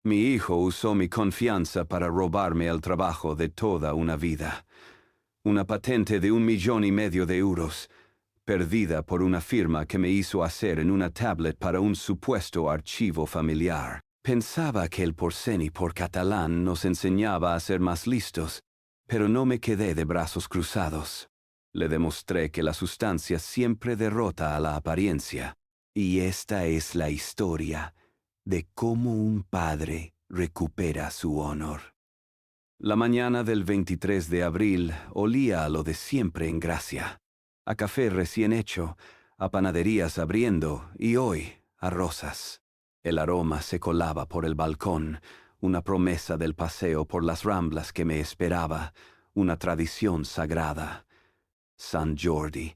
Mi hijo usó mi confianza para robarme el trabajo de toda una vida. Una patente de 1,5 millones de euros, perdida por una firma que me hizo hacer en una tablet para un supuesto archivo familiar. Pensaba que el Porceni por catalán nos enseñaba a ser más listos, pero no me quedé de brazos cruzados. Le demostré que la sustancia siempre derrota a la apariencia, y esta es la historia de cómo un padre recupera su honor. La mañana del 23 de abril olía a lo de siempre en Gracia, a café recién hecho, a panaderías abriendo y hoy a rosas. El aroma se colaba por el balcón, una promesa del paseo por las Ramblas que me esperaba, una tradición sagrada. San Jordi,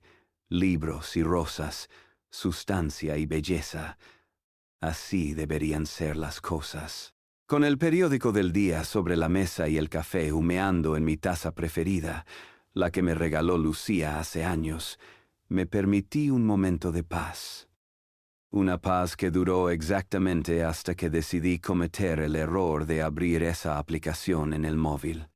libros y rosas, sustancia y belleza. Así deberían ser las cosas. Con el periódico del día sobre la mesa y el café humeando en mi taza preferida, la que me regaló Lucía hace años, me permití un momento de paz. Una paz que duró exactamente hasta que decidí cometer el error de abrir esa aplicación en el móvil.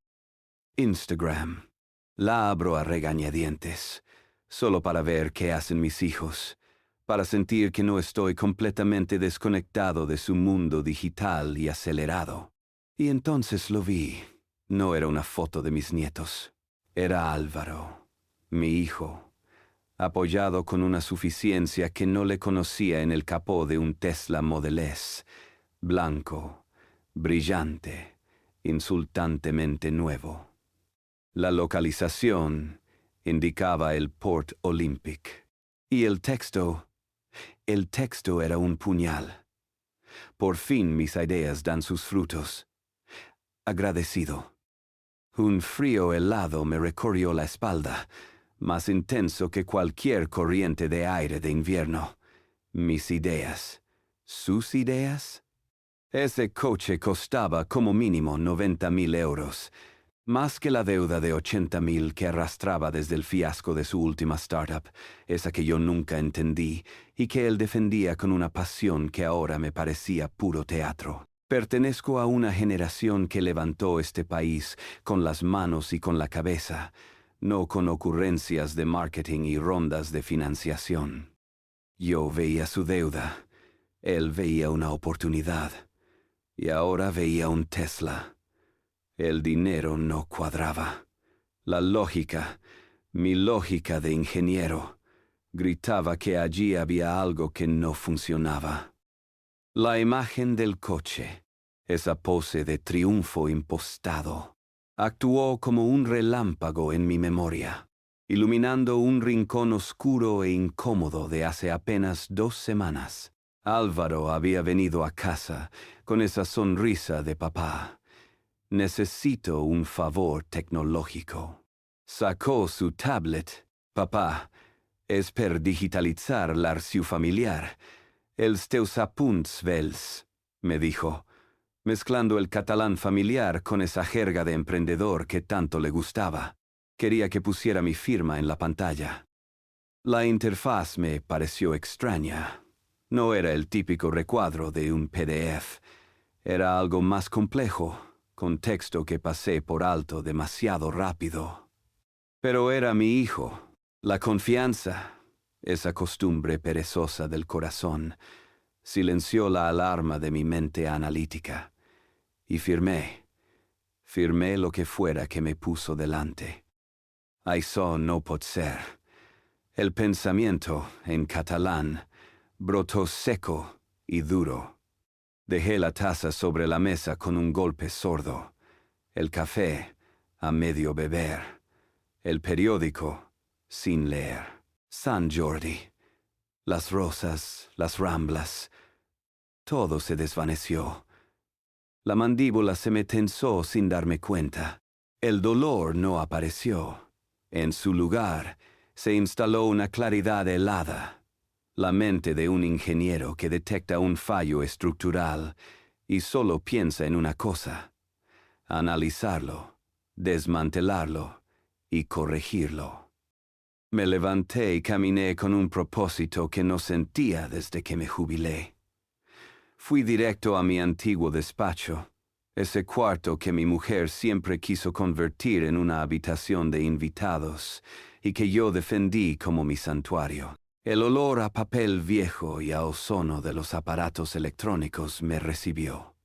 Instagram. La abro a regañadientes, solo para ver qué hacen mis hijos, para sentir que no estoy completamente desconectado de su mundo digital y acelerado. Y entonces lo vi. No era una foto de mis nietos. Era Álvaro, mi hijo, apoyado con una suficiencia que no le conocía en el capó de un Tesla Model S, blanco, brillante, insultantemente nuevo. La localización indicaba el Port Olympic. Y el texto era un puñal. Por fin mis ideas dan sus frutos. Agradecido. Un frío helado me recorrió la espalda, más intenso que cualquier corriente de aire de invierno. Mis ideas. ¿Sus ideas? Ese coche costaba como mínimo 90,000 euros, más que la deuda de 80,000 que arrastraba desde el fiasco de su última startup, esa que yo nunca entendí y que él defendía con una pasión que ahora me parecía puro teatro. Pertenezco a una generación que levantó este país con las manos y con la cabeza, no con ocurrencias de marketing y rondas de financiación. Yo veía su deuda, él veía una oportunidad, y ahora veía un Tesla. El dinero no cuadraba. La lógica, mi lógica de ingeniero, gritaba que allí había algo que no funcionaba. La imagen del coche, esa pose de triunfo impostado, actuó como un relámpago en mi memoria, iluminando un rincón oscuro e incómodo de hace apenas 2 semanas. Álvaro había venido a casa con esa sonrisa de papá. Necesito un favor tecnológico. Sacó su tablet. Papà, es per digitalizzar l'arxiu familiar. Els teus apunts vels, me dijo, mezclando el catalán familiar con esa jerga de emprendedor que tanto le gustaba. Quería que pusiera mi firma en la pantalla. La interfaz me pareció extraña. No era el típico recuadro de un PDF. Era algo más complejo, con texto que pasé por alto demasiado rápido. Pero era mi hijo. La confianza, esa costumbre perezosa del corazón, silenció la alarma de mi mente analítica. Y firmé lo que fuera que me puso delante. Això no pot ser. El pensamiento, en catalán, brotó seco y duro. Dejé la taza sobre la mesa con un golpe sordo, el café a medio beber, el periódico sin leer. San Jordi, las rosas, las Ramblas, todo se desvaneció. La mandíbula se me tensó sin darme cuenta. El dolor no apareció. En su lugar se instaló una claridad helada. La mente de un ingeniero que detecta un fallo estructural y solo piensa en una cosa: analizarlo, desmantelarlo y corregirlo. Me levanté y caminé con un propósito que no sentía desde que me jubilé. Fui directo a mi antiguo despacho, ese cuarto que mi mujer siempre quiso convertir en una habitación de invitados y que yo defendí como mi santuario. El olor a papel viejo y a ozono de los aparatos electrónicos me recibió.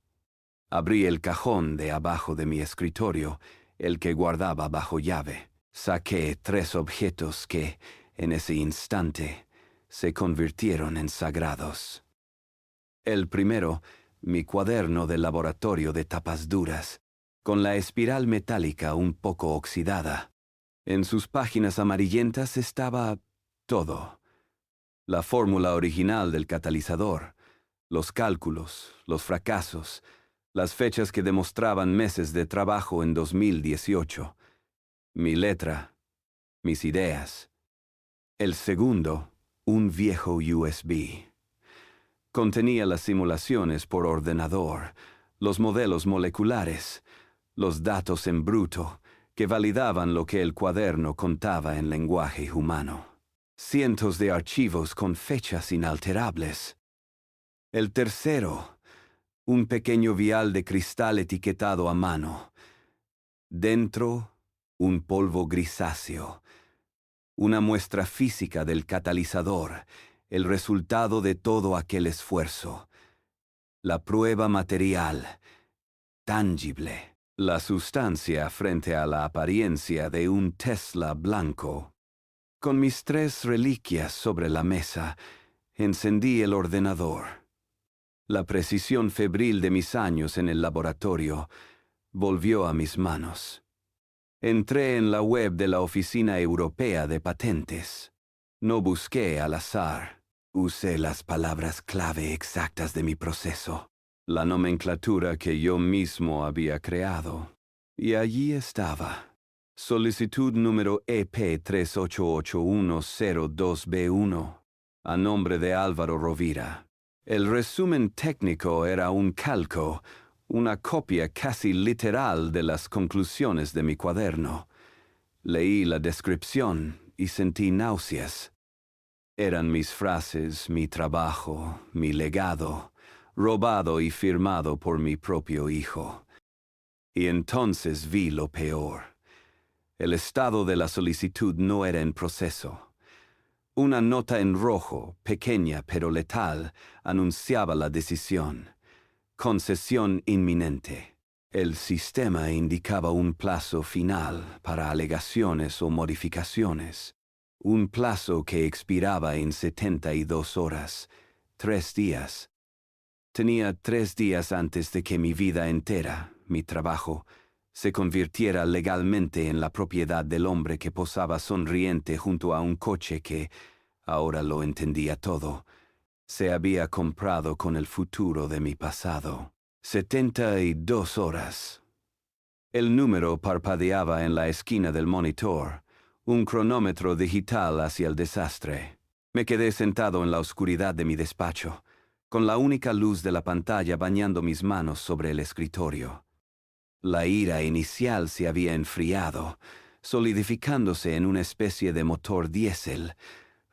Abrí el cajón de abajo de mi escritorio, el que guardaba bajo llave. Saqué 3 objetos que, en ese instante, se convirtieron en sagrados. El primero, mi cuaderno de laboratorio de tapas duras, con la espiral metálica un poco oxidada. En sus páginas amarillentas estaba todo. La fórmula original del catalizador, los cálculos, los fracasos, las fechas que demostraban meses de trabajo en 2018, mi letra, mis ideas. El segundo, un viejo USB. Contenía las simulaciones por ordenador, los modelos moleculares, los datos en bruto que validaban lo que el cuaderno contaba en lenguaje humano. Cientos de archivos con fechas inalterables. El tercero, un pequeño vial de cristal etiquetado a mano. Dentro, un polvo grisáceo. Una muestra física del catalizador, el resultado de todo aquel esfuerzo. La prueba material, tangible. La sustancia frente a la apariencia de un Tesla blanco. Con mis 3 reliquias sobre la mesa, encendí el ordenador. La precisión febril de mis años en el laboratorio volvió a mis manos. Entré en la web de la Oficina Europea de Patentes. No busqué al azar. Usé las palabras clave exactas de mi proceso, la nomenclatura que yo mismo había creado. Y allí estaba. Solicitud número EP388102B1, a nombre de Álvaro Rovira. El resumen técnico era un calco, una copia casi literal de las conclusiones de mi cuaderno. Leí la descripción y sentí náuseas. Eran mis frases, mi trabajo, mi legado, robado y firmado por mi propio hijo. Y entonces vi lo peor. El estado de la solicitud no era en proceso. Una nota en rojo, pequeña pero letal, anunciaba la decisión. Concesión inminente. El sistema indicaba un plazo final para alegaciones o modificaciones. Un plazo que expiraba en 72 horas, 3 días. Tenía 3 días antes de que mi vida entera, mi trabajo, se convirtiera legalmente en la propiedad del hombre que posaba sonriente junto a un coche que, ahora lo entendía todo, se había comprado con el futuro de mi pasado. 72 horas. El número parpadeaba en la esquina del monitor, un cronómetro digital hacia el desastre. Me quedé sentado en la oscuridad de mi despacho, con la única luz de la pantalla bañando mis manos sobre el escritorio. La ira inicial se había enfriado, solidificándose en una especie de motor diésel,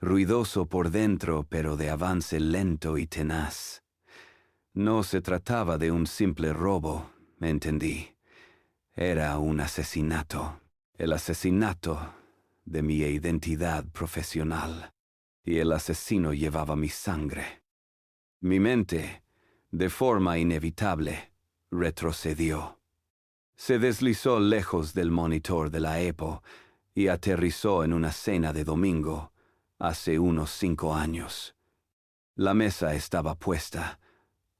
ruidoso por dentro pero de avance lento y tenaz. No se trataba de un simple robo, me entendí. Era un asesinato, el asesinato de mi identidad profesional, y el asesino llevaba mi sangre. Mi mente, de forma inevitable, retrocedió. Se deslizó lejos del monitor de la EPO y aterrizó en una cena de domingo, hace unos 5 años. La mesa estaba puesta.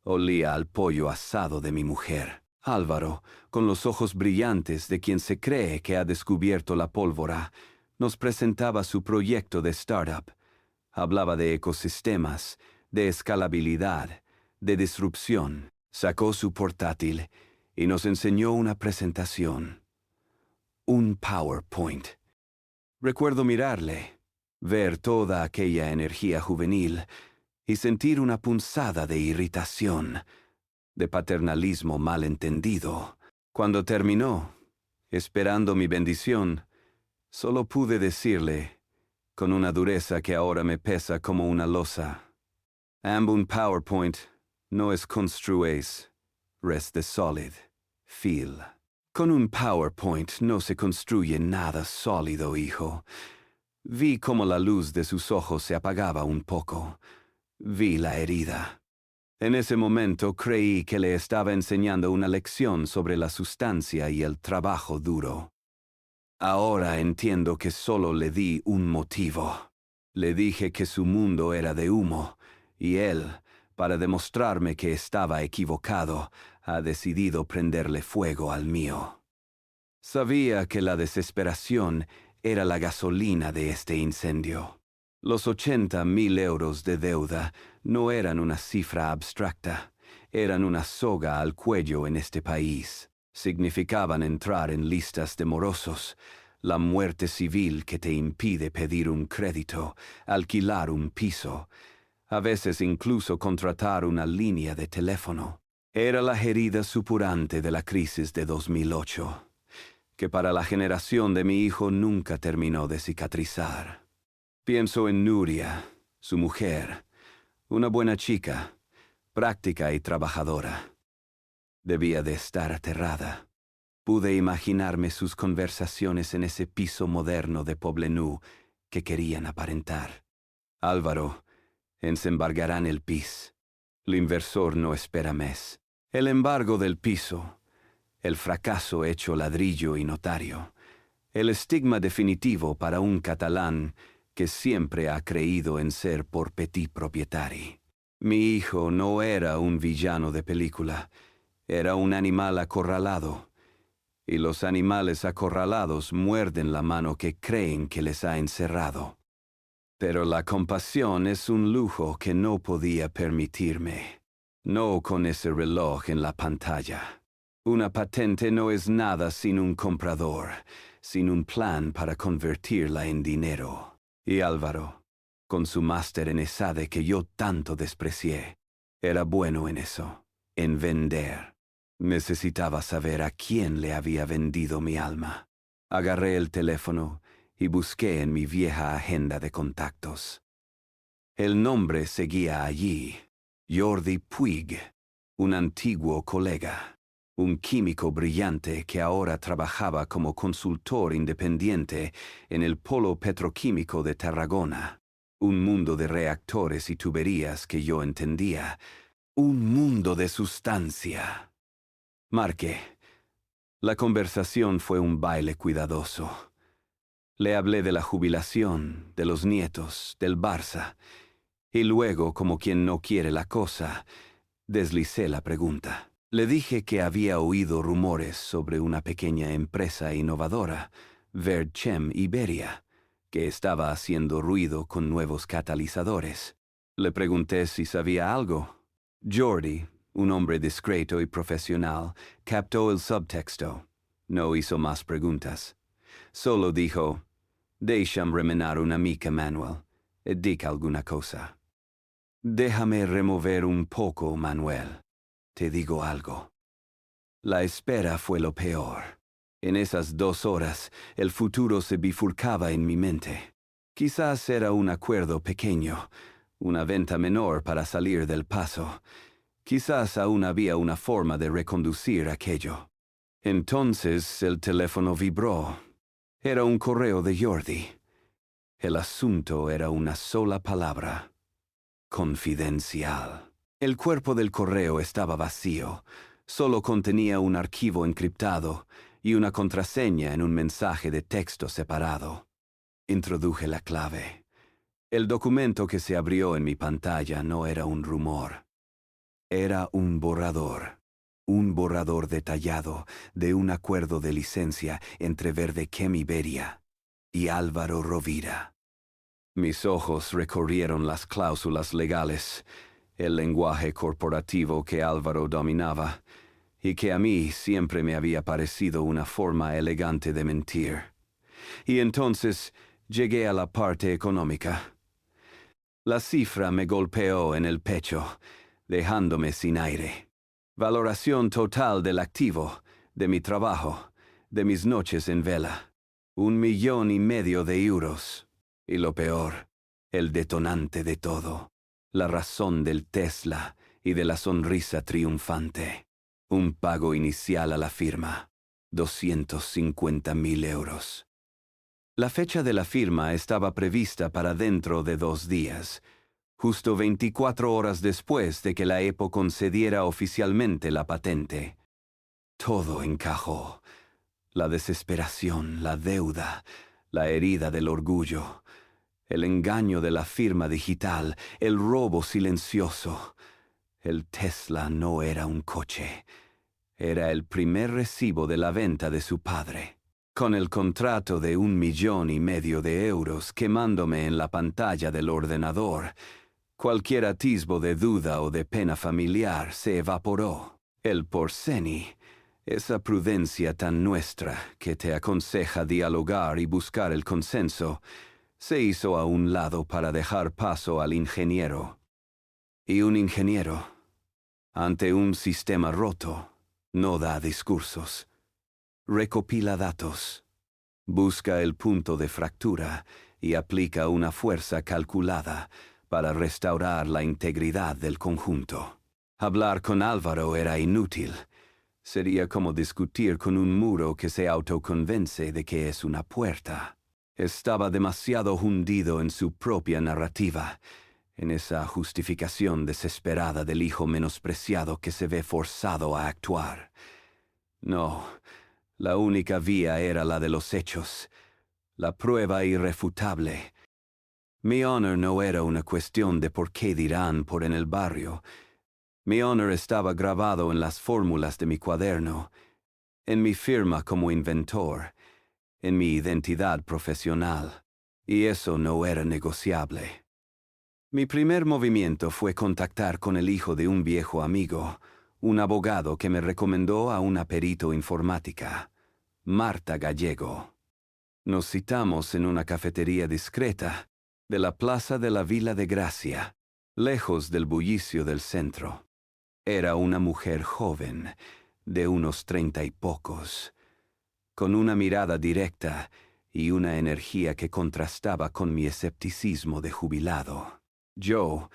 Olía al pollo asado de mi mujer. Álvaro, con los ojos brillantes de quien se cree que ha descubierto la pólvora, nos presentaba su proyecto de startup. Hablaba de ecosistemas, de escalabilidad, de disrupción. Sacó su portátil y nos enseñó una presentación. Un PowerPoint. Recuerdo mirarle, ver toda aquella energía juvenil y sentir una punzada de irritación, de paternalismo malentendido. Cuando terminó, esperando mi bendición, solo pude decirle, con una dureza que ahora me pesa como una losa, "Ambun PowerPoint, No es construéis, res de solid, fil. Con un PowerPoint no se construye nada sólido, hijo. Vi cómo la luz de sus ojos se apagaba un poco. Vi la herida. En ese momento creí que le estaba enseñando una lección sobre la sustancia y el trabajo duro. Ahora entiendo que solo le di un motivo. Le dije que su mundo era de humo, y él, para demostrarme que estaba equivocado, ha decidido prenderle fuego al mío. Sabía que la desesperación era la gasolina de este incendio. Los 80.000 euros de deuda no eran una cifra abstracta, eran una soga al cuello en este país. Significaban entrar en listas de morosos, la muerte civil que te impide pedir un crédito, alquilar un piso, a veces incluso contratar una línea de teléfono. Era la herida supurante de la crisis de 2008, que para la generación de mi hijo nunca terminó de cicatrizar. Pienso en Nuria, su mujer, una buena chica, práctica y trabajadora. Debía de estar aterrada. Pude imaginarme sus conversaciones en ese piso moderno de Poblenou que querían aparentar. Álvaro, ens embargarán el pis. L'inversor no espera mes. El embargo del piso, el fracaso hecho ladrillo y notario, el estigma definitivo para un catalán que siempre ha creído en ser por petit proprietari. Mi hijo no era un villano de película, era un animal acorralado, y los animales acorralados muerden la mano que creen que les ha encerrado. Pero la compasión es un lujo que no podía permitirme, no con ese reloj en la pantalla. Una patente no es nada sin un comprador, sin un plan para convertirla en dinero. Y Álvaro, con su máster en ESADE que yo tanto desprecié, era bueno en eso, en vender. Necesitaba saber a quién le había vendido mi alma. Agarré el teléfono y busqué en mi vieja agenda de contactos. El nombre seguía allí, Jordi Puig, un antiguo colega, un químico brillante que ahora trabajaba como consultor independiente en el polo petroquímico de Tarragona, un mundo de reactores y tuberías que yo entendía, un mundo de sustancia. Marqué. La conversación fue un baile cuidadoso. Le hablé de la jubilación, de los nietos, del Barça, y luego, como quien no quiere la cosa, deslicé la pregunta. Le dije que había oído rumores sobre una pequeña empresa innovadora, Verdchem Iberia, que estaba haciendo ruido con nuevos catalizadores. Le pregunté si sabía algo. Jordi, un hombre discreto y profesional, captó el subtexto. No hizo más preguntas. Solo dijo, «Deixa'm remenar una mica, Manuel, e dic alguna cosa». «Déjame remover un poco, Manuel. Te digo algo». La espera fue lo peor. En esas 2 horas, el futuro se bifurcaba en mi mente. Quizás era un acuerdo pequeño, una venta menor para salir del paso. Quizás aún había una forma de reconducir aquello. Entonces el teléfono vibró. Era un correo de Jordi. El asunto era una sola palabra: confidencial. El cuerpo del correo estaba vacío. Solo contenía un archivo encriptado y una contraseña en un mensaje de texto separado. Introduje la clave. El documento que se abrió en mi pantalla no era un rumor. Era un borrador detallado de un acuerdo de licencia entre Verdechem Iberia y Álvaro Rovira. Mis ojos recorrieron las cláusulas legales, el lenguaje corporativo que Álvaro dominaba y que a mí siempre me había parecido una forma elegante de mentir. Y entonces llegué a la parte económica. La cifra me golpeó en el pecho, dejándome sin aire. Valoración total del activo, de mi trabajo, de mis noches en vela. 1,5 millones de euros. Y lo peor, el detonante de todo, la razón del Tesla y de la sonrisa triunfante. Un pago inicial a la firma, 250.000 euros. La fecha de la firma estaba prevista para dentro de 2 días, justo 24 horas después de que la EPO concediera oficialmente la patente. Todo encajó. La desesperación, la deuda, la herida del orgullo, el engaño de la firma digital, el robo silencioso. El Tesla no era un coche. Era el primer recibo de la venta de su padre, con el contrato de 1,5 millones de euros quemándome en la pantalla del ordenador. Cualquier atisbo de duda o de pena familiar se evaporó. El porceni, esa prudencia tan nuestra que te aconseja dialogar y buscar el consenso, se hizo a un lado para dejar paso al ingeniero. Y un ingeniero, ante un sistema roto, no da discursos. Recopila datos, busca el punto de fractura y aplica una fuerza calculada para restaurar la integridad del conjunto. Hablar con Álvaro era inútil. Sería como discutir con un muro que se autoconvence de que es una puerta. Estaba demasiado hundido en su propia narrativa, en esa justificación desesperada del hijo menospreciado que se ve forzado a actuar. No, la única vía era la de los hechos, la prueba irrefutable. Mi honor no era una cuestión de por qué dirán por en el barrio. Mi honor estaba grabado en las fórmulas de mi cuaderno, en mi firma como inventor, en mi identidad profesional, y eso no era negociable. Mi primer movimiento fue contactar con el hijo de un viejo amigo, un abogado que me recomendó a una perito informática, Marta Gallego. Nos citamos en una cafetería discreta de la plaza de la Villa de Gracia, lejos del bullicio del centro. Era una mujer joven, de unos 30 y pocos, con una mirada directa y una energía que contrastaba con mi escepticismo de jubilado. Yo,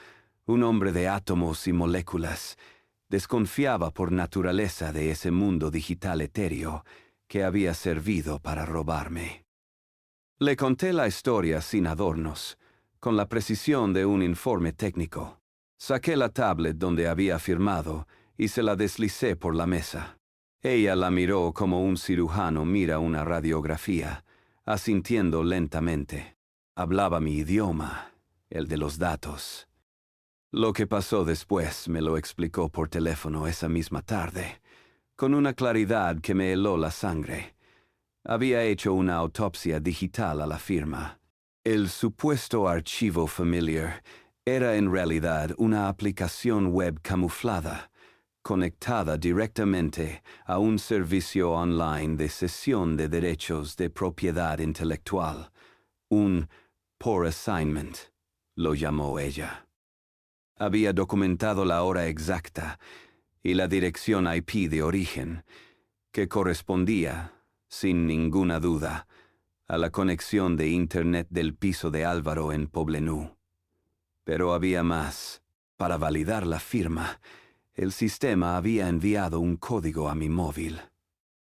un hombre de átomos y moléculas, desconfiaba por naturaleza de ese mundo digital etéreo que había servido para robarme. Le conté la historia sin adornos, con la precisión de un informe técnico. Saqué la tablet donde había firmado y se la deslicé por la mesa. Ella la miró como un cirujano mira una radiografía, asintiendo lentamente. Hablaba mi idioma, el de los datos. Lo que pasó después me lo explicó por teléfono esa misma tarde, con una claridad que me heló la sangre. Había hecho una autopsia digital a la firma. El supuesto archivo familiar era en realidad una aplicación web camuflada, conectada directamente a un servicio online de cesión de derechos de propiedad intelectual, un por assignment, lo llamó ella. Había documentado la hora exacta y la dirección IP de origen, que correspondía, sin ninguna duda, a la conexión de Internet del piso de Álvaro en Poblenou. Pero había más. Para validar la firma, el sistema había enviado un código a mi móvil.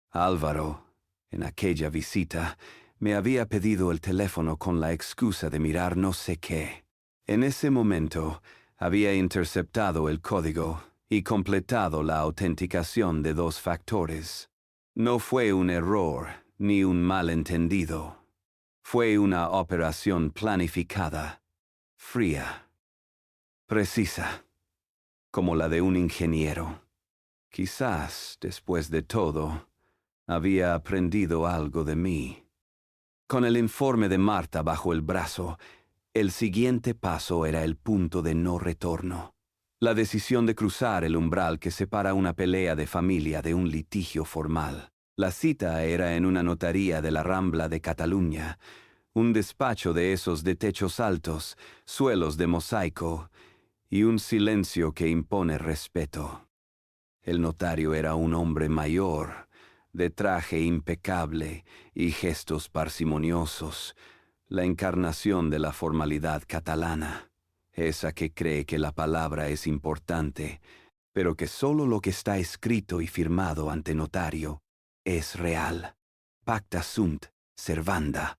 Álvaro, en aquella visita, me había pedido el teléfono con la excusa de mirar no sé qué. En ese momento, había interceptado el código y completado la autenticación de 2 factores. No fue un error ni un malentendido. Fue una operación planificada, fría, precisa, como la de un ingeniero. Quizás, después de todo, había aprendido algo de mí. Con el informe de Marta bajo el brazo, el siguiente paso era el punto de no retorno. La decisión de cruzar el umbral que separa una pelea de familia de un litigio formal. La cita era en una notaría de la Rambla de Cataluña, un despacho de esos de techos altos, suelos de mosaico y un silencio que impone respeto. El notario era un hombre mayor, de traje impecable y gestos parsimoniosos, la encarnación de la formalidad catalana. esa que cree que la palabra es importante, pero que solo lo que está escrito y firmado ante notario es real. Pacta sunt servanda.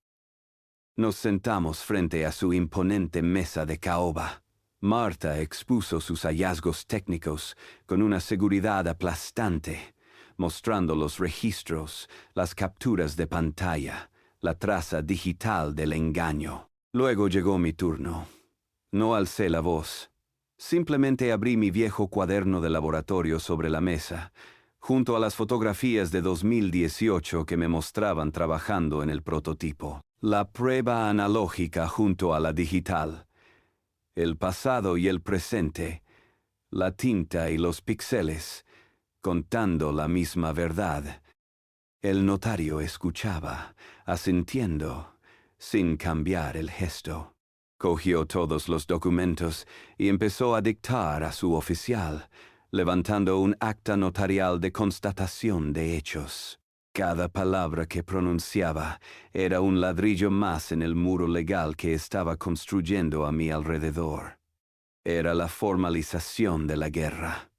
Nos sentamos frente a su imponente mesa de caoba. Marta expuso sus hallazgos técnicos con una seguridad aplastante, mostrando los registros, las capturas de pantalla, la traza digital del engaño. Luego llegó mi turno. No alcé la voz. Simplemente abrí mi viejo cuaderno de laboratorio sobre la mesa, junto a las fotografías de 2018 que me mostraban trabajando en el prototipo. La prueba analógica junto a la digital. El pasado y el presente. La tinta y los píxeles, contando la misma verdad. El notario escuchaba, asintiendo, sin cambiar el gesto. Cogió todos los documentos y empezó a dictar a su oficial, levantando un acta notarial de constatación de hechos. Cada palabra que pronunciaba era un ladrillo más en el muro legal que estaba construyendo a mi alrededor. Era la formalización de la guerra.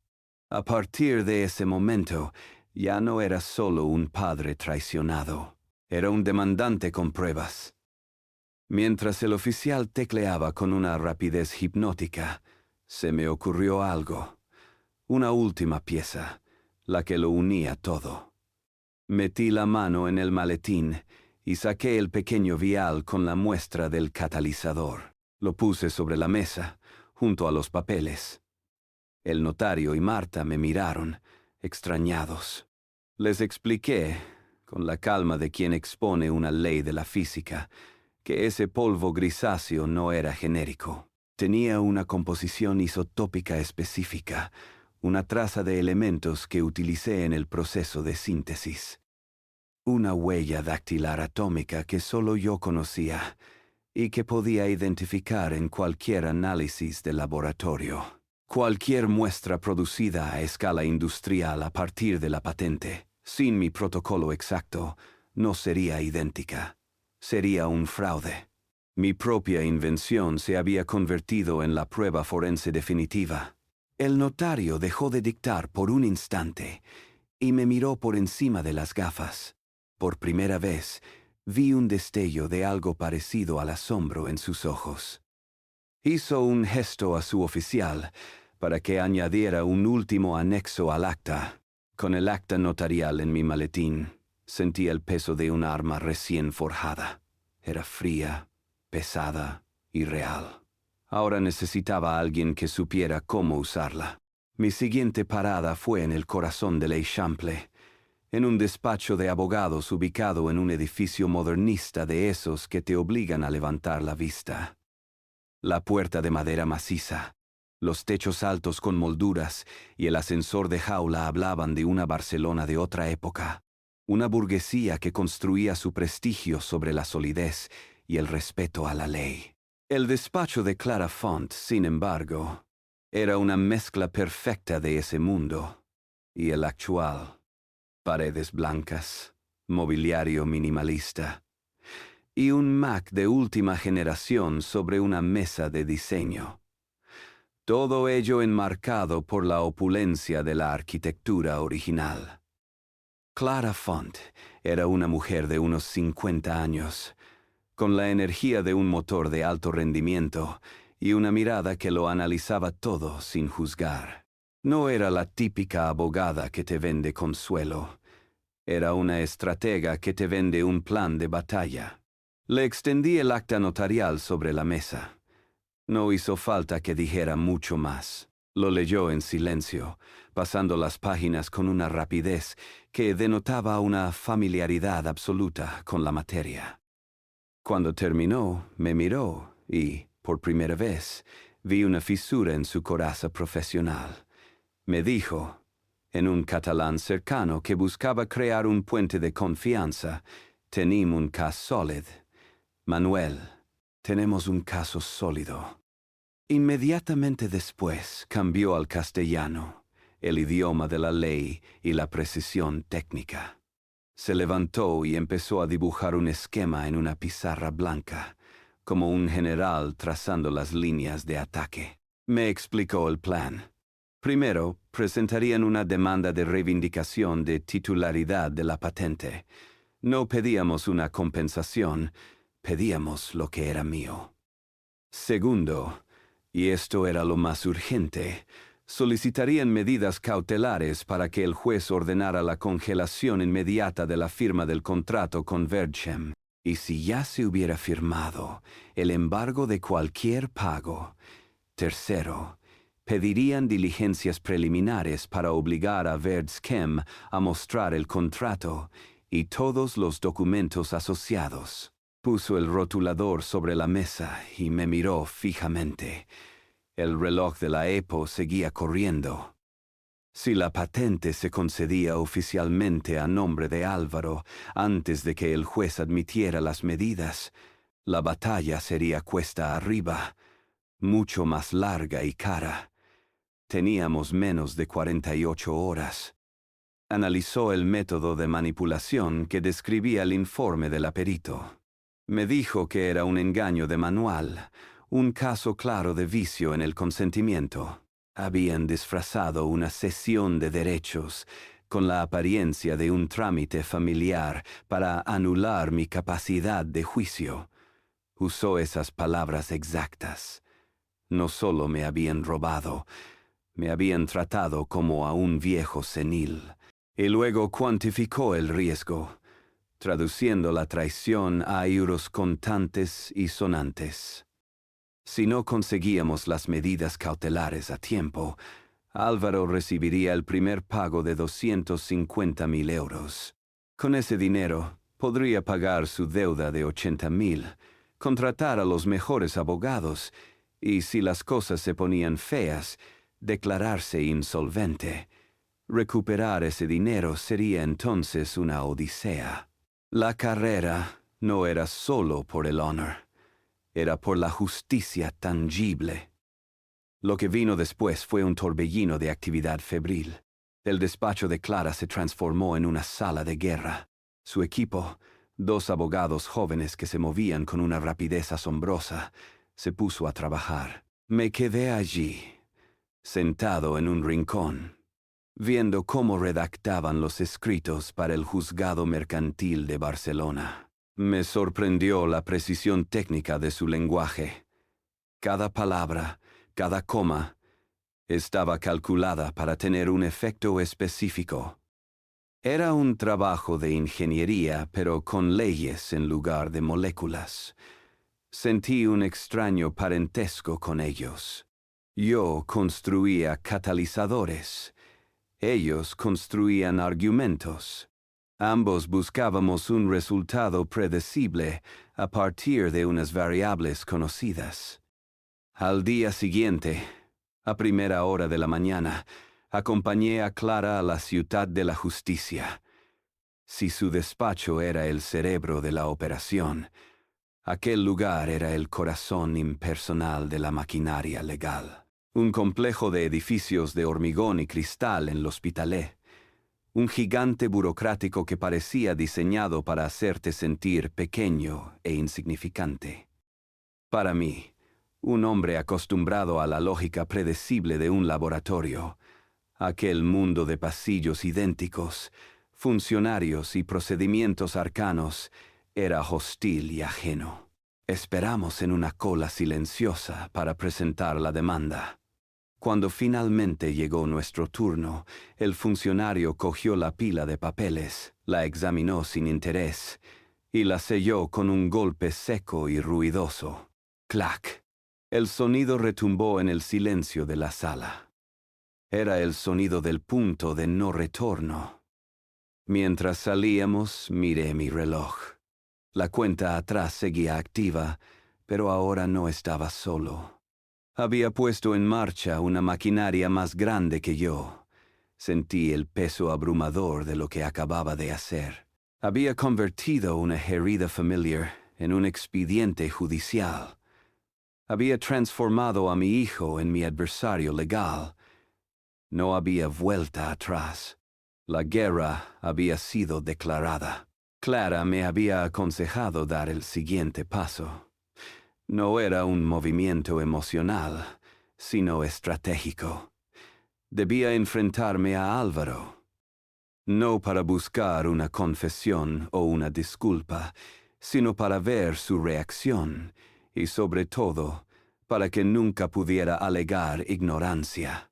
A partir de ese momento, ya no era solo un padre traicionado. Era un demandante con pruebas. Mientras el oficial tecleaba con una rapidez hipnótica, se me ocurrió algo. Una última pieza, la que lo unía todo. Metí la mano en el maletín y saqué el pequeño vial con la muestra del catalizador. Lo puse sobre la mesa, junto a los papeles. El notario y Marta me miraron, extrañados. Les expliqué, con la calma de quien expone una ley de la física, que ese polvo grisáceo no era genérico. Tenía una composición isotópica específica, una traza de elementos que utilicé en el proceso de síntesis. Una huella dactilar atómica que solo yo conocía y que podía identificar en cualquier análisis de laboratorio. Cualquier muestra producida a escala industrial a partir de la patente, sin mi protocolo exacto, no sería idéntica. Sería un fraude. Mi propia invención se había convertido en la prueba forense definitiva. El notario dejó de dictar por un instante y me miró por encima de las gafas. Por primera vez, vi un destello de algo parecido al asombro en sus ojos. Hizo un gesto a su oficial para que añadiera un último anexo al acta. Con el acta notarial en mi maletín, sentí el peso de un arma recién forjada. Era fría, pesada y real. Ahora necesitaba a alguien que supiera cómo usarla. Mi siguiente parada fue en el corazón del Eixample, en un despacho de abogados ubicado en un edificio modernista de esos que te obligan a levantar la vista. La puerta de madera maciza, los techos altos con molduras y el ascensor de jaula hablaban de una Barcelona de otra época, una burguesía que construía su prestigio sobre la solidez y el respeto a la ley. El despacho de Clara Font, sin embargo, era una mezcla perfecta de ese mundo y el actual. Paredes blancas, mobiliario minimalista y un Mac de última generación sobre una mesa de diseño. Todo ello enmarcado por la opulencia de la arquitectura original. Clara Font era una mujer de unos 50 años, con la energía de un motor de alto rendimiento y una mirada que lo analizaba todo sin juzgar. No era la típica abogada que te vende consuelo. Era una estratega que te vende un plan de batalla. Le extendí el acta notarial sobre la mesa. No hizo falta que dijera mucho más. Lo leyó en silencio, pasando las páginas con una rapidez que denotaba una familiaridad absoluta con la materia. Cuando terminó, me miró y, por primera vez, vi una fisura en su coraza profesional. Me dijo, en un catalán cercano que buscaba crear un puente de confianza, «Tenim un cas sòlid. Manuel, tenemos un caso sólido». Inmediatamente después cambió al castellano, el idioma de la ley y la precisión técnica. Se levantó y empezó a dibujar un esquema en una pizarra blanca, como un general trazando las líneas de ataque. Me explicó el plan. Primero, presentarían una demanda de reivindicación de titularidad de la patente. No pedíamos una compensación, pedíamos lo que era mío. Segundo, y esto era lo más urgente, solicitarían medidas cautelares para que el juez ordenara la congelación inmediata de la firma del contrato con Verdchem. Y si ya se hubiera firmado, el embargo de cualquier pago. Tercero, pedirían diligencias preliminares para obligar a Verdchem a mostrar el contrato y todos los documentos asociados. Puso el rotulador sobre la mesa y me miró fijamente. El reloj de la EPO seguía corriendo. Si la patente se concedía oficialmente a nombre de Álvaro antes de que el juez admitiera las medidas, la batalla sería cuesta arriba, mucho más larga y cara. Teníamos menos de 48 horas. Analizó el método de manipulación que describía el informe del perito. Me dijo que era un engaño de manual, un caso claro de vicio en el consentimiento. Habían disfrazado una cesión de derechos con la apariencia de un trámite familiar para anular mi capacidad de juicio. Usó esas palabras exactas. No solo me habían robado, me habían tratado como a un viejo senil. Y luego cuantificó el riesgo, traduciendo la traición a euros contantes y sonantes. Si no conseguíamos las medidas cautelares a tiempo, Álvaro recibiría el primer pago de 250.000 euros. Con ese dinero, podría pagar su deuda de 80.000, contratar a los mejores abogados y, si las cosas se ponían feas, declararse insolvente. Recuperar ese dinero sería entonces una odisea. La carrera no era solo por el honor. Era por la justicia tangible. Lo que vino después fue un torbellino de actividad febril. El despacho de Clara se transformó en una sala de guerra. Su equipo, 2 abogados jóvenes que se movían con una rapidez asombrosa, se puso a trabajar. Me quedé allí, sentado en un rincón, viendo cómo redactaban los escritos para el juzgado mercantil de Barcelona. Me sorprendió la precisión técnica de su lenguaje. Cada palabra, cada coma, estaba calculada para tener un efecto específico. Era un trabajo de ingeniería, pero con leyes en lugar de moléculas. Sentí un extraño parentesco con ellos. Yo construía catalizadores. Ellos construían argumentos. Ambos buscábamos un resultado predecible a partir de unas variables conocidas. Al día siguiente, a primera hora de la mañana, acompañé a Clara a la Ciudad de la Justicia. Si su despacho era el cerebro de la operación, aquel lugar era el corazón impersonal de la maquinaria legal. Un complejo de edificios de hormigón y cristal en l'Hospitalet. Un gigante burocrático que parecía diseñado para hacerte sentir pequeño e insignificante. Para mí, un hombre acostumbrado a la lógica predecible de un laboratorio, aquel mundo de pasillos idénticos, funcionarios y procedimientos arcanos, era hostil y ajeno. Esperamos en una cola silenciosa para presentar la demanda. Cuando finalmente llegó nuestro turno, el funcionario cogió la pila de papeles, la examinó sin interés y la selló con un golpe seco y ruidoso. ¡Clac! El sonido retumbó en el silencio de la sala. Era el sonido del punto de no retorno. Mientras salíamos, miré mi reloj. La cuenta atrás seguía activa, pero ahora no estaba solo. Había puesto en marcha una maquinaria más grande que yo. Sentí el peso abrumador de lo que acababa de hacer. Había convertido una herida familiar en un expediente judicial. Había transformado a mi hijo en mi adversario legal. No había vuelta atrás. La guerra había sido declarada. Clara me había aconsejado dar el siguiente paso. No era un movimiento emocional, sino estratégico. Debía enfrentarme a Álvaro. No para buscar una confesión o una disculpa, sino para ver su reacción y sobre todo, para que nunca pudiera alegar ignorancia.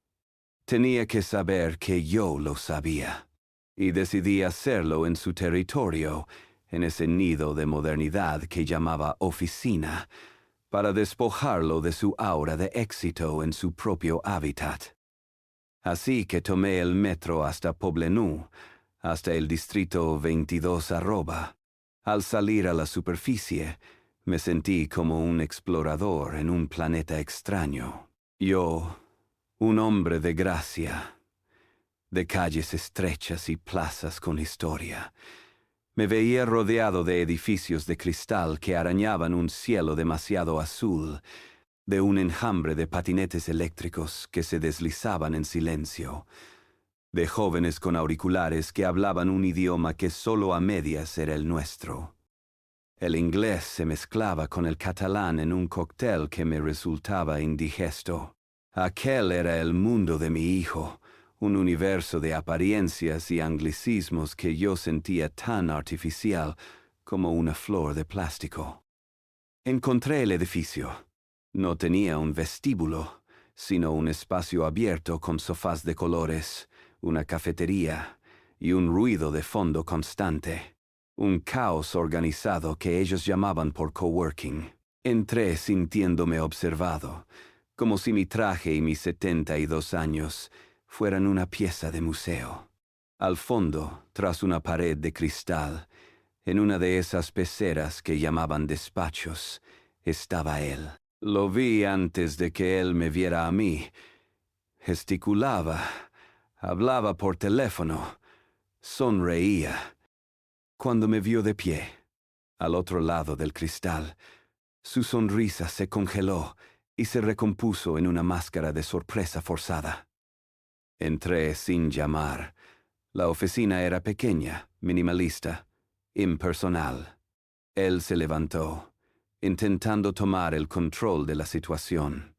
Tenía que saber que yo lo sabía, y decidí hacerlo en su territorio, en ese nido de modernidad que llamaba oficina, para despojarlo de su aura de éxito en su propio hábitat. Así que tomé el metro hasta Poblenou, hasta el distrito 22 arroba. Al salir a la superficie, me sentí como un explorador en un planeta extraño. Yo, un hombre de gracia, de calles estrechas y plazas con historia, me veía rodeado de edificios de cristal que arañaban un cielo demasiado azul, de un enjambre de patinetes eléctricos que se deslizaban en silencio, de jóvenes con auriculares que hablaban un idioma que solo a medias era el nuestro. El inglés se mezclaba con el catalán en un cóctel que me resultaba indigesto. Aquel era el mundo de mi hijo, un universo de apariencias y anglicismos que yo sentía tan artificial como una flor de plástico. Encontré el edificio. No tenía un vestíbulo, sino un espacio abierto con sofás de colores, una cafetería y un ruido de fondo constante. Un caos organizado que ellos llamaban por coworking. Entré sintiéndome observado, como si mi traje y mis 72 años fueran una pieza de museo. Al fondo, tras una pared de cristal, en una de esas peceras que llamaban despachos, estaba él. Lo vi antes de que él me viera a mí. Gesticulaba, hablaba por teléfono, sonreía. Cuando me vio de pie, al otro lado del cristal, su sonrisa se congeló y se recompuso en una máscara de sorpresa forzada. Entré sin llamar. La oficina era pequeña, minimalista, impersonal. Él se levantó, intentando tomar el control de la situación.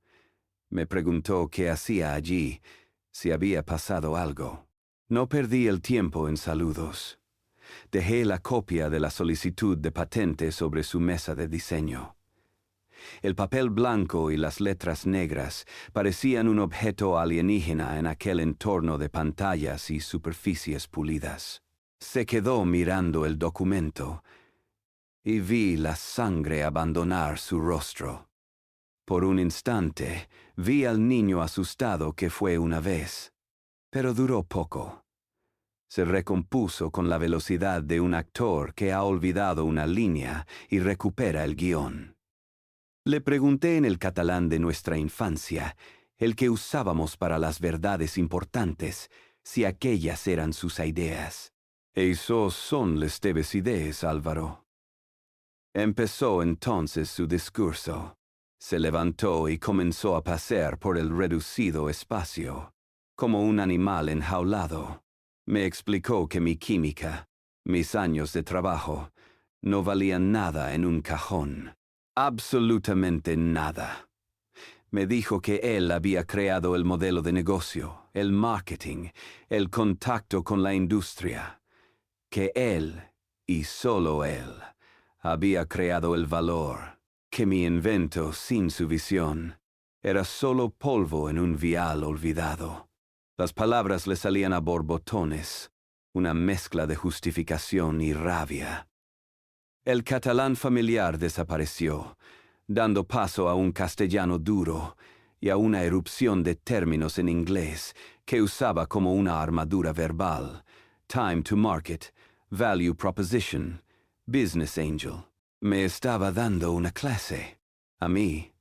Me preguntó qué hacía allí, si había pasado algo. No perdí el tiempo en saludos. Dejé la copia de la solicitud de patente sobre su mesa de diseño. El papel blanco y las letras negras parecían un objeto alienígena en aquel entorno de pantallas y superficies pulidas. Se quedó mirando el documento y vi la sangre abandonar su rostro. Por un instante vi al niño asustado que fue una vez, pero duró poco. Se recompuso con la velocidad de un actor que ha olvidado una línea y recupera el guión. Le pregunté en el catalán de nuestra infancia, el que usábamos para las verdades importantes, si aquellas eran sus ideas. Esos son las teves ideas, Álvaro. Empezó entonces su discurso. Se levantó y comenzó a pasear por el reducido espacio, como un animal enjaulado. Me explicó que mi química, mis años de trabajo, no valían nada en un cajón. Absolutamente nada. Me dijo que él había creado el modelo de negocio, el marketing, el contacto con la industria. Que él, y solo él, había creado el valor. Que mi invento, sin su visión, era solo polvo en un vial olvidado. Las palabras le salían a borbotones, una mezcla de justificación y rabia. El catalán familiar desapareció, dando paso a un castellano duro y a una erupción de términos en inglés que usaba como una armadura verbal: time to market, value proposition, business angel. Me estaba dando una clase, a mí,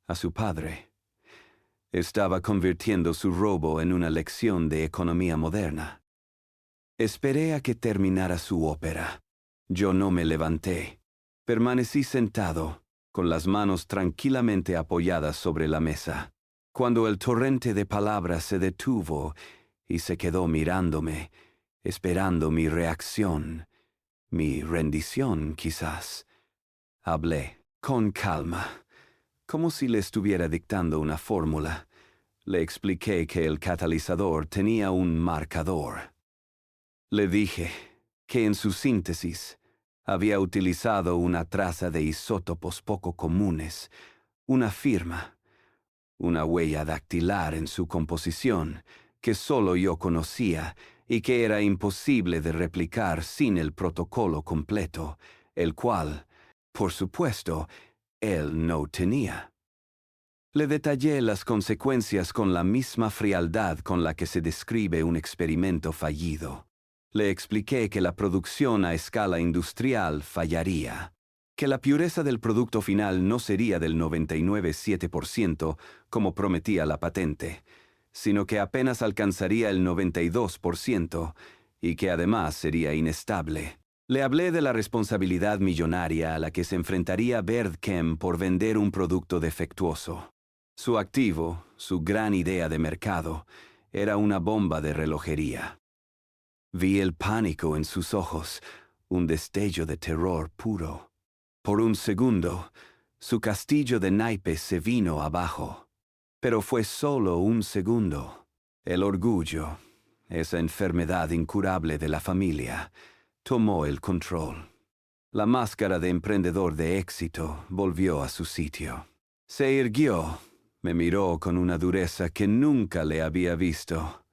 a su padre. Estaba convirtiendo su robo en una lección de economía moderna. Esperé a que terminara su ópera. Yo no me levanté. Permanecí sentado, con las manos tranquilamente apoyadas sobre la mesa. Cuando el torrente de palabras se detuvo y se quedó mirándome, esperando mi reacción, mi rendición quizás, hablé con calma, como si le estuviera dictando una fórmula. Le expliqué que el catalizador tenía un marcador. Le dije que en su síntesis había utilizado una traza de isótopos poco comunes, una firma, una huella dactilar en su composición que solo yo conocía y que era imposible de replicar sin el protocolo completo, el cual, por supuesto, él no tenía. Le detallé las consecuencias con la misma frialdad con la que se describe un experimento fallido. Le expliqué que la producción a escala industrial fallaría, que la pureza del producto final no sería del 99,7% como prometía la patente, sino que apenas alcanzaría el 92% y que además sería inestable. Le hablé de la responsabilidad millonaria a la que se enfrentaría Verdchem por vender un producto defectuoso. Su activo, su gran idea de mercado, era una bomba de relojería. Vi el pánico en sus ojos, un destello de terror puro. Por un segundo, su castillo de naipes se vino abajo. Pero fue solo un segundo. El orgullo, esa enfermedad incurable de la familia, tomó el control. La máscara de emprendedor de éxito volvió a su sitio. Se irguió, me miró con una dureza que nunca le había visto,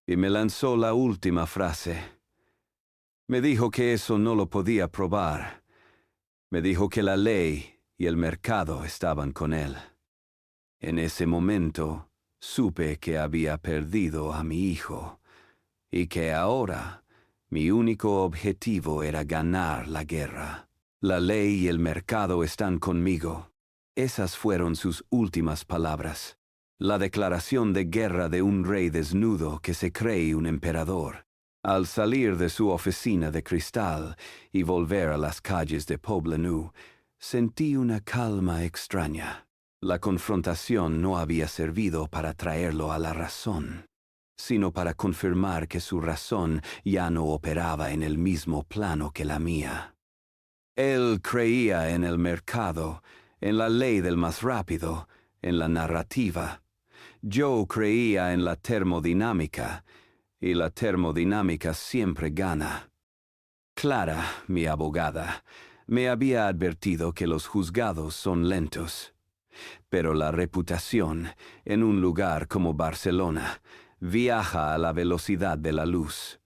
y me lanzó la última frase. Me dijo que eso no lo podía probar. Me dijo que la ley y el mercado estaban con él. En ese momento, supe que había perdido a mi hijo, y que ahora mi único objetivo era ganar la guerra. La ley y el mercado están conmigo. Esas fueron sus últimas palabras. La declaración de guerra de un rey desnudo que se cree un emperador. Al salir de su oficina de cristal y volver a las calles de Poblenou, sentí una calma extraña. La confrontación no había servido para traerlo a la razón, sino para confirmar que su razón ya no operaba en el mismo plano que la mía. Él creía en el mercado, en la ley del más rápido, en la narrativa. Yo creía en la termodinámica, y la termodinámica siempre gana. Clara, mi abogada, me había advertido que los juzgados son lentos. Pero la reputación, en un lugar como Barcelona, viaja a la velocidad de la luz.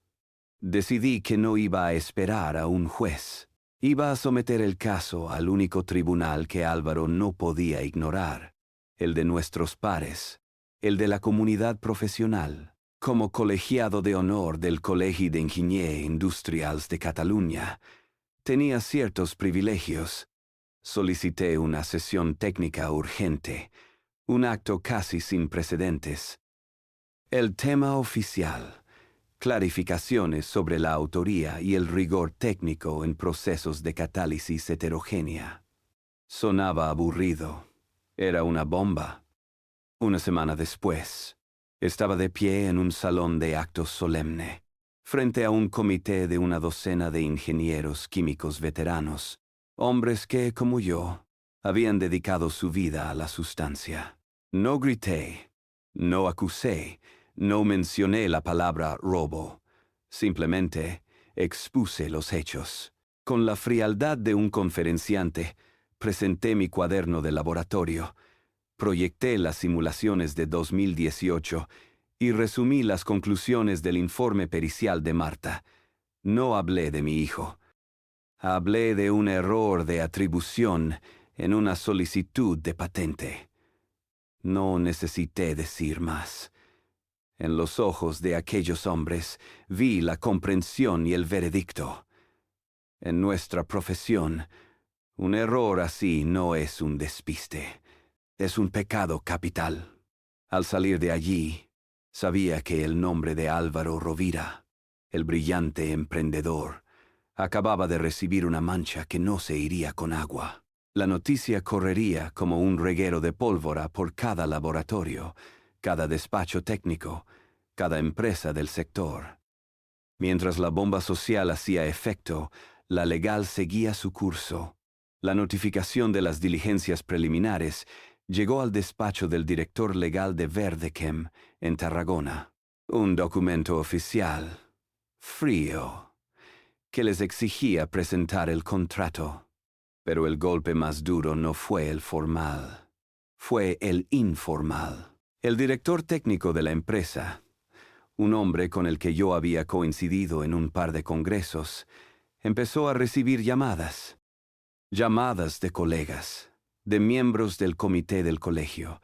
Decidí que no iba a esperar a un juez. Iba a someter el caso al único tribunal que Álvaro no podía ignorar, el de nuestros pares, el de la comunidad profesional. Como colegiado de honor del Col·legi d'Enginyers Industrials de Cataluña, tenía ciertos privilegios. Solicité una sesión técnica urgente, un acto casi sin precedentes. El tema oficial: clarificaciones sobre la autoría y el rigor técnico en procesos de catálisis heterogénea. Sonaba aburrido. Era una bomba. Una semana después, estaba de pie en un salón de actos solemne, frente a un comité de una docena de ingenieros químicos veteranos, hombres que, como yo, habían dedicado su vida a la sustancia. No grité, no acusé, no mencioné la palabra robo. Simplemente expuse los hechos. Con la frialdad de un conferenciante, presenté mi cuaderno de laboratorio, proyecté las simulaciones de 2018 y resumí las conclusiones del informe pericial de Marta. No hablé de mi hijo. Hablé de un error de atribución en una solicitud de patente. No necesité decir más. En los ojos de aquellos hombres vi la comprensión y el veredicto. En nuestra profesión, un error así no es un despiste, es un pecado capital. Al salir de allí, sabía que el nombre de Álvaro Rovira, el brillante emprendedor, acababa de recibir una mancha que no se iría con agua. La noticia correría como un reguero de pólvora por cada laboratorio, cada despacho técnico, cada empresa del sector. Mientras la bomba social hacía efecto, la legal seguía su curso. La notificación de las diligencias preliminares llegó al despacho del director legal de Verdechem, en Tarragona. Un documento oficial, frío, que les exigía presentar el contrato. Pero el golpe más duro no fue el formal, fue el informal. El director técnico de la empresa, un hombre con el que yo había coincidido en un par de congresos, empezó a recibir llamadas de colegas, de miembros del comité del colegio,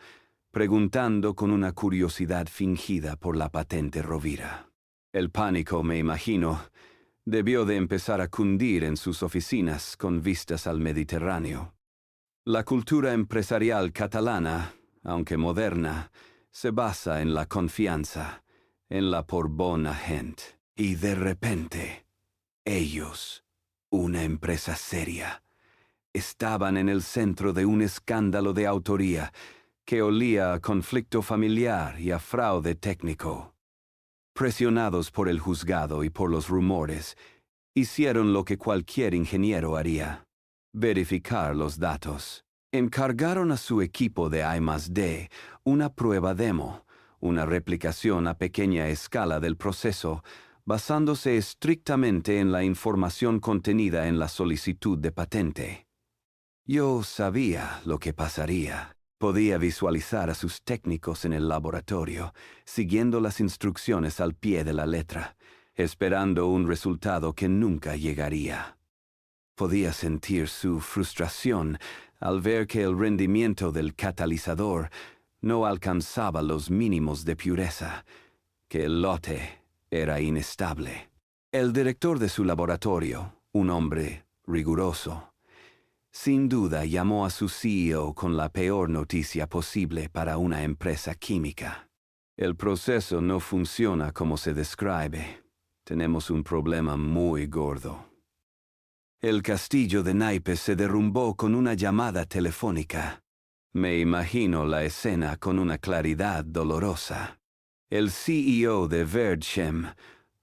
preguntando con una curiosidad fingida por la patente Rovira. El pánico, me imagino, debió de empezar a cundir en sus oficinas con vistas al Mediterráneo. La cultura empresarial catalana, aunque moderna, se basa en la confianza, en la por bona gente. Y de repente, ellos, una empresa seria, estaban en el centro de un escándalo de autoría que olía a conflicto familiar y a fraude técnico. Presionados por el juzgado y por los rumores, hicieron lo que cualquier ingeniero haría: verificar los datos. Encargaron a su equipo de I+D una prueba demo, una replicación a pequeña escala del proceso, basándose estrictamente en la información contenida en la solicitud de patente. Yo sabía lo que pasaría. Podía visualizar a sus técnicos en el laboratorio, siguiendo las instrucciones al pie de la letra, esperando un resultado que nunca llegaría. Podía sentir su frustración al ver que el rendimiento del catalizador no alcanzaba los mínimos de pureza, que el lote era inestable. El director de su laboratorio, un hombre riguroso, sin duda llamó a su CEO con la peor noticia posible para una empresa química. El proceso no funciona como se describe. Tenemos un problema muy gordo. El castillo de naipes se derrumbó con una llamada telefónica. Me imagino la escena con una claridad dolorosa. El CEO de Verdechem,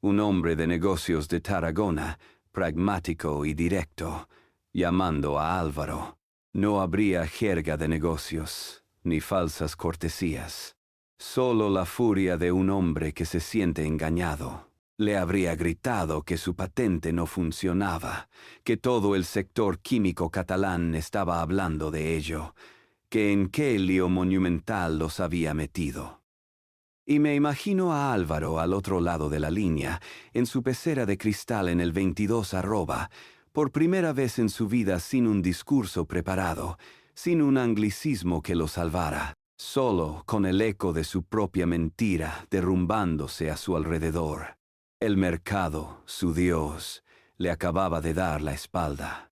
un hombre de negocios de Tarragona, pragmático y directo, llamando a Álvaro. No habría jerga de negocios, ni falsas cortesías. Solo la furia de un hombre que se siente engañado. Le habría gritado que su patente no funcionaba, que todo el sector químico catalán estaba hablando de ello, que en qué lío monumental los había metido. Y me imagino a Álvaro al otro lado de la línea, en su pecera de cristal en el 22 arroba, por primera vez en su vida sin un discurso preparado, sin un anglicismo que lo salvara, solo con el eco de su propia mentira derrumbándose a su alrededor. El mercado, su Dios, le acababa de dar la espalda.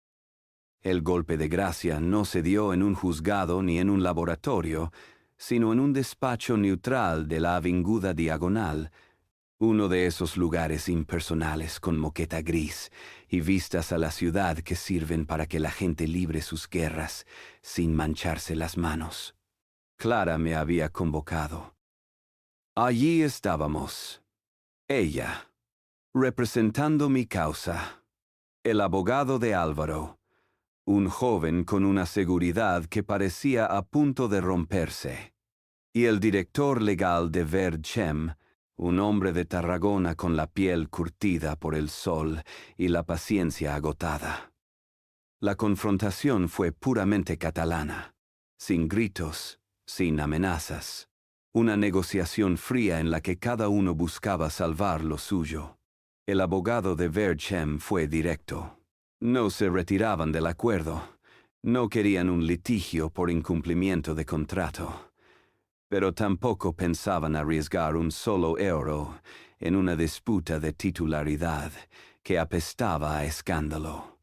El golpe de gracia no se dio en un juzgado ni en un laboratorio, sino en un despacho neutral de la Avinguda Diagonal, uno de esos lugares impersonales con moqueta gris y vistas a la ciudad que sirven para que la gente libre sus guerras sin mancharse las manos. Clara me había convocado. Allí estábamos. Ella, representando mi causa, el abogado de Álvaro, un joven con una seguridad que parecía a punto de romperse, y el director legal de Verdechem, un hombre de Tarragona con la piel curtida por el sol y la paciencia agotada. La confrontación fue puramente catalana, sin gritos, sin amenazas. Una negociación fría en la que cada uno buscaba salvar lo suyo. El abogado de Verdechem fue directo. No se retiraban del acuerdo. No querían un litigio por incumplimiento de contrato. Pero tampoco pensaban arriesgar un solo euro en una disputa de titularidad que apestaba a escándalo.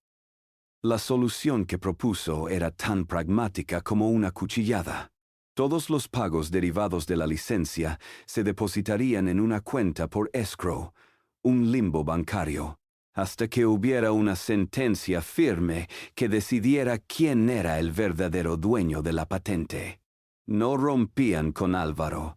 La solución que propuso era tan pragmática como una cuchillada. Todos los pagos derivados de la licencia se depositarían en una cuenta por escrow, un limbo bancario, hasta que hubiera una sentencia firme que decidiera quién era el verdadero dueño de la patente. No rompían con Álvaro,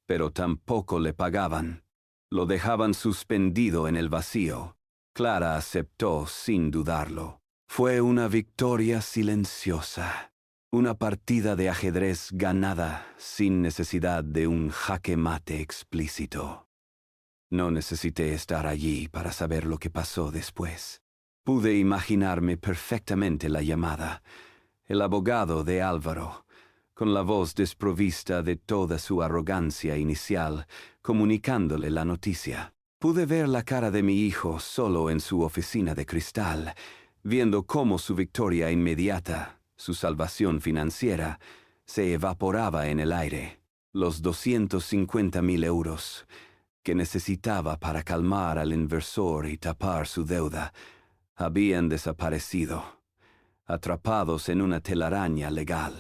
pero tampoco le pagaban. Lo dejaban suspendido en el vacío. Clara aceptó sin dudarlo. Fue una victoria silenciosa, una partida de ajedrez ganada sin necesidad de un jaque mate explícito. No necesité estar allí para saber lo que pasó después. Pude imaginarme perfectamente la llamada. El abogado de Álvaro, con la voz desprovista de toda su arrogancia inicial, comunicándole la noticia. Pude ver la cara de mi hijo solo en su oficina de cristal, viendo cómo su victoria inmediata, su salvación financiera, se evaporaba en el aire. Los 250.000 euros que necesitaba para calmar al inversor y tapar su deuda habían desaparecido, atrapados en una telaraña legal.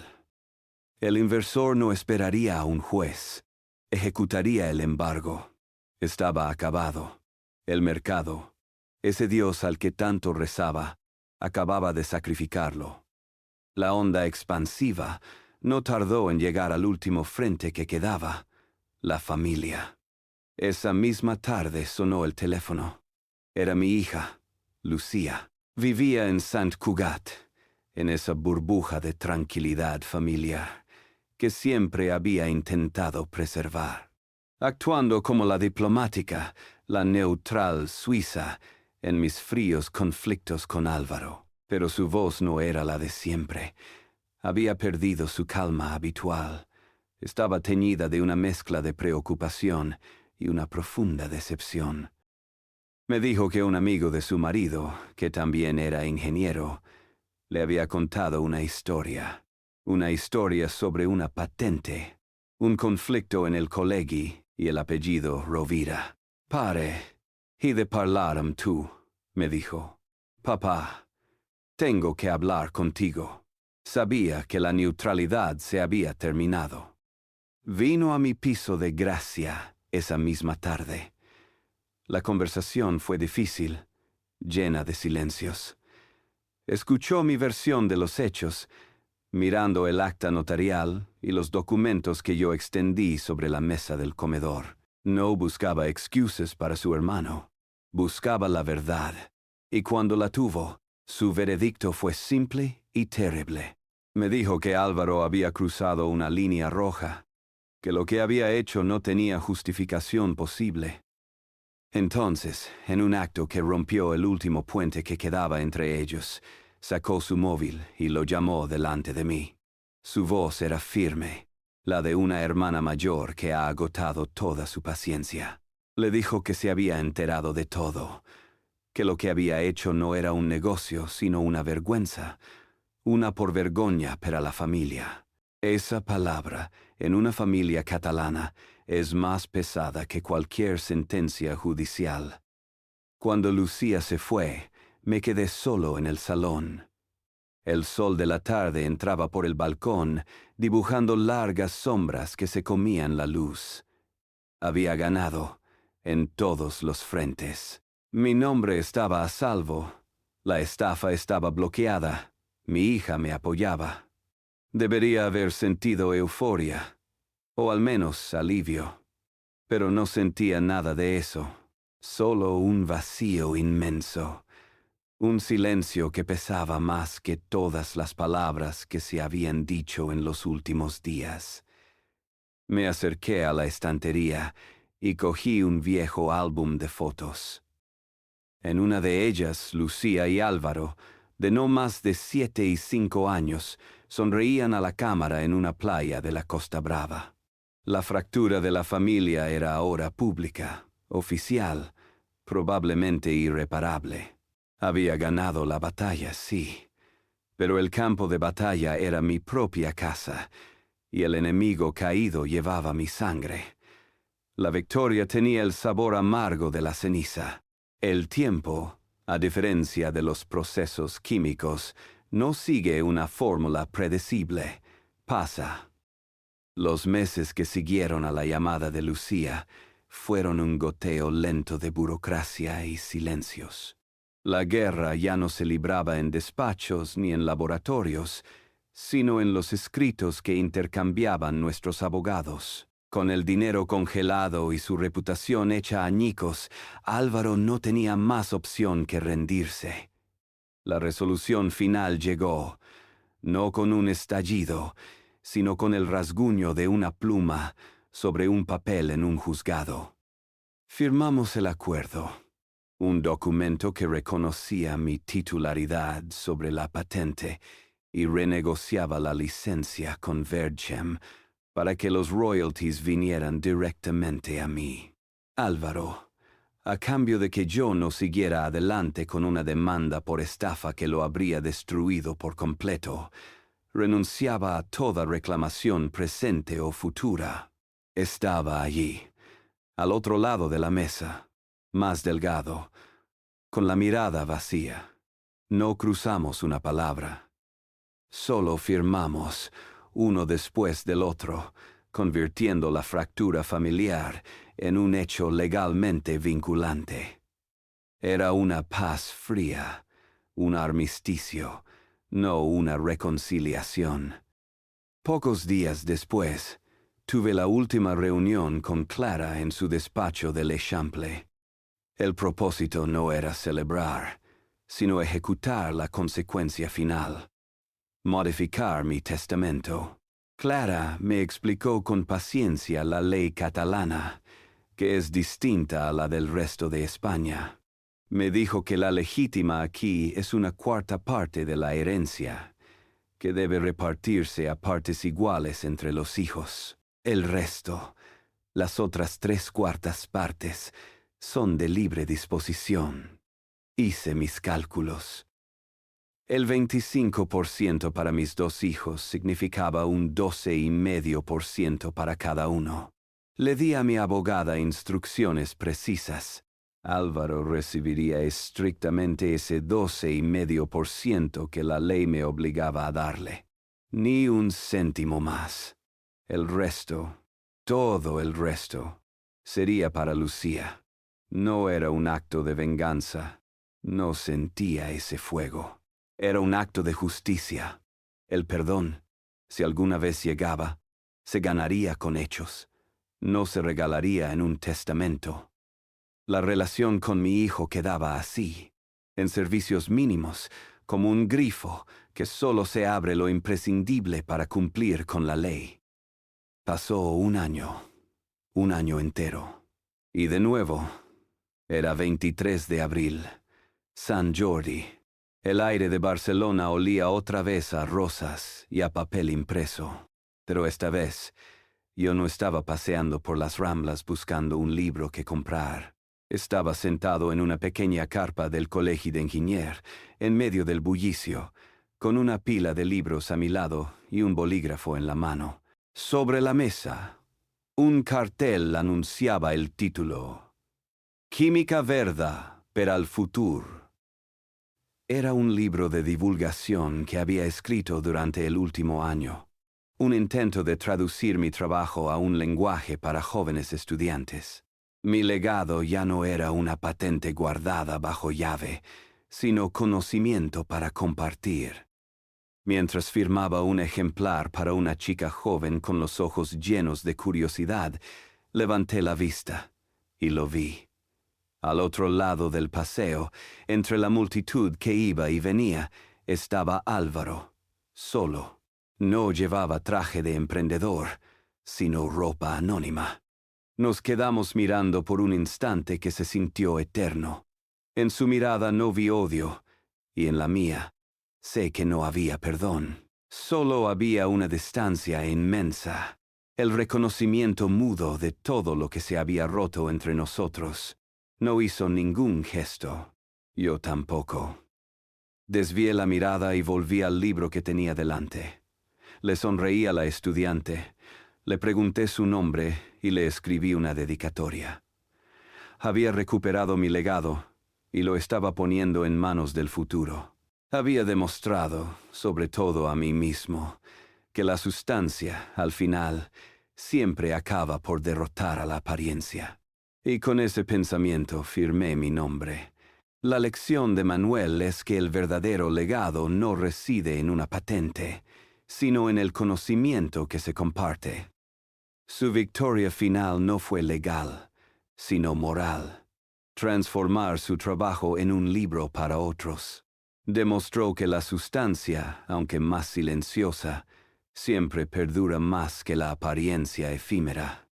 El inversor no esperaría a un juez, ejecutaría el embargo. Estaba acabado. El mercado, ese Dios al que tanto rezaba, acababa de sacrificarlo. La onda expansiva no tardó en llegar al último frente que quedaba, la familia. Esa misma tarde sonó el teléfono. Era mi hija, Lucía. Vivía en Sant Cugat, en esa burbuja de tranquilidad familiar que siempre había intentado preservar. Actuando como la diplomática, la neutral suiza, en mis fríos conflictos con Álvaro. Pero su voz no era la de siempre. Había perdido su calma habitual. Estaba teñida de una mezcla de preocupación y una profunda decepción. Me dijo que un amigo de su marido, que también era ingeniero, le había contado una historia sobre una patente, un conflicto en el collegio y el apellido Rovira. Pare, y de parlarem tú, me dijo. Papá, tengo que hablar contigo. Sabía que la neutralidad se había terminado. Vino a mi piso de gracia esa misma tarde. La conversación fue difícil, llena de silencios. Escuchó mi versión de los hechos, mirando el acta notarial y los documentos que yo extendí sobre la mesa del comedor. No buscaba excusas para su hermano. Buscaba la verdad. Y cuando la tuvo, su veredicto fue simple y terrible. Me dijo que Álvaro había cruzado una línea roja, que lo que había hecho no tenía justificación posible. Entonces, en un acto que rompió el último puente que quedaba entre ellos, sacó su móvil y lo llamó delante de mí. Su voz era firme, la de una hermana mayor que ha agotado toda su paciencia. Le dijo que se había enterado de todo, que lo que había hecho no era un negocio, sino una vergüenza, una por vergogna para la familia. Esa palabra, en una familia catalana, es más pesada que cualquier sentencia judicial. Cuando Lucía se fue, me quedé solo en el salón. El sol de la tarde entraba por el balcón, dibujando largas sombras que se comían la luz. Había ganado en todos los frentes. Mi nombre estaba a salvo. La estafa estaba bloqueada. Mi hija me apoyaba. Debería haber sentido euforia, o al menos alivio. Pero no sentía nada de eso. Solo un vacío inmenso. Un silencio que pesaba más que todas las palabras que se habían dicho en los últimos días. Me acerqué a la estantería y cogí un viejo álbum de fotos. En una de ellas, Lucía y Álvaro, de no más de 7 y 5 años, sonreían a la cámara en una playa de la Costa Brava. La fractura de la familia era ahora pública, oficial, probablemente irreparable. Había ganado la batalla, sí, pero el campo de batalla era mi propia casa, y el enemigo caído llevaba mi sangre. La victoria tenía el sabor amargo de la ceniza. El tiempo, a diferencia de los procesos químicos, no sigue una fórmula predecible. Pasa. Los meses que siguieron a la llamada de Lucía fueron un goteo lento de burocracia y silencios. La guerra ya no se libraba en despachos ni en laboratorios, sino en los escritos que intercambiaban nuestros abogados. Con el dinero congelado y su reputación hecha añicos, Álvaro no tenía más opción que rendirse. La resolución final llegó, no con un estallido, sino con el rasguño de una pluma sobre un papel en un juzgado. Firmamos el acuerdo, un documento que reconocía mi titularidad sobre la patente y renegociaba la licencia con Vergem para que los royalties vinieran directamente a mí. Álvaro, a cambio de que yo no siguiera adelante con una demanda por estafa que lo habría destruido por completo, renunciaba a toda reclamación presente o futura. Estaba allí, al otro lado de la mesa, más delgado, con la mirada vacía. No cruzamos una palabra. Solo firmamos, uno después del otro, convirtiendo la fractura familiar en un hecho legalmente vinculante. Era una paz fría, un armisticio, no una reconciliación. Pocos días después, tuve la última reunión con Clara en su despacho de l'Eixample. El propósito no era celebrar, sino ejecutar la consecuencia final. Modificar mi testamento. Clara me explicó con paciencia la ley catalana, que es distinta a la del resto de España. Me dijo que la legítima aquí es una cuarta parte de la herencia, que debe repartirse a partes iguales entre los hijos. El resto, las otras 3/4 partes, son de libre disposición. Hice mis cálculos. El 25% para mis 2 hijos significaba un 12,5% para cada uno. Le di a mi abogada instrucciones precisas. Álvaro recibiría estrictamente ese 12,5% que la ley me obligaba a darle. Ni un céntimo más. El resto, todo el resto, sería para Lucía. No era un acto de venganza. No sentía ese fuego. Era un acto de justicia. El perdón, si alguna vez llegaba, se ganaría con hechos. No se regalaría en un testamento. La relación con mi hijo quedaba así, en servicios mínimos, como un grifo que solo se abre lo imprescindible para cumplir con la ley. Pasó un año entero. Y de nuevo, era 23 de abril, San Jordi. El aire de Barcelona olía otra vez a rosas y a papel impreso. Pero esta vez, yo no estaba paseando por las Ramblas buscando un libro que comprar. Estaba sentado en una pequeña carpa del Colegio de Enginyer, en medio del bullicio, con una pila de libros a mi lado y un bolígrafo en la mano. Sobre la mesa, un cartel anunciaba el título: Química Verda per al Futur. Era un libro de divulgación que había escrito durante el último año. Un intento de traducir mi trabajo a un lenguaje para jóvenes estudiantes. Mi legado ya no era una patente guardada bajo llave, sino conocimiento para compartir. Mientras firmaba un ejemplar para una chica joven con los ojos llenos de curiosidad, levanté la vista y lo vi. Al otro lado del paseo, entre la multitud que iba y venía, estaba Álvaro, solo. No llevaba traje de emprendedor, sino ropa anónima. Nos quedamos mirando por un instante que se sintió eterno. En su mirada no vi odio, y en la mía sé que no había perdón. Solo había una distancia inmensa, el reconocimiento mudo de todo lo que se había roto entre nosotros. No hizo ningún gesto. Yo tampoco. Desvié la mirada y volví al libro que tenía delante. Le sonreí a la estudiante. Le pregunté su nombre y le escribí una dedicatoria. Había recuperado mi legado y lo estaba poniendo en manos del futuro. Había demostrado, sobre todo a mí mismo, que la sustancia, al final, siempre acaba por derrotar a la apariencia. Y con ese pensamiento firmé mi nombre. La lección de Manuel es que el verdadero legado no reside en una patente, sino en el conocimiento que se comparte. Su victoria final no fue legal, sino moral. Transformar su trabajo en un libro para otros. Demostró que la sustancia, aunque más silenciosa, siempre perdura más que la apariencia efímera.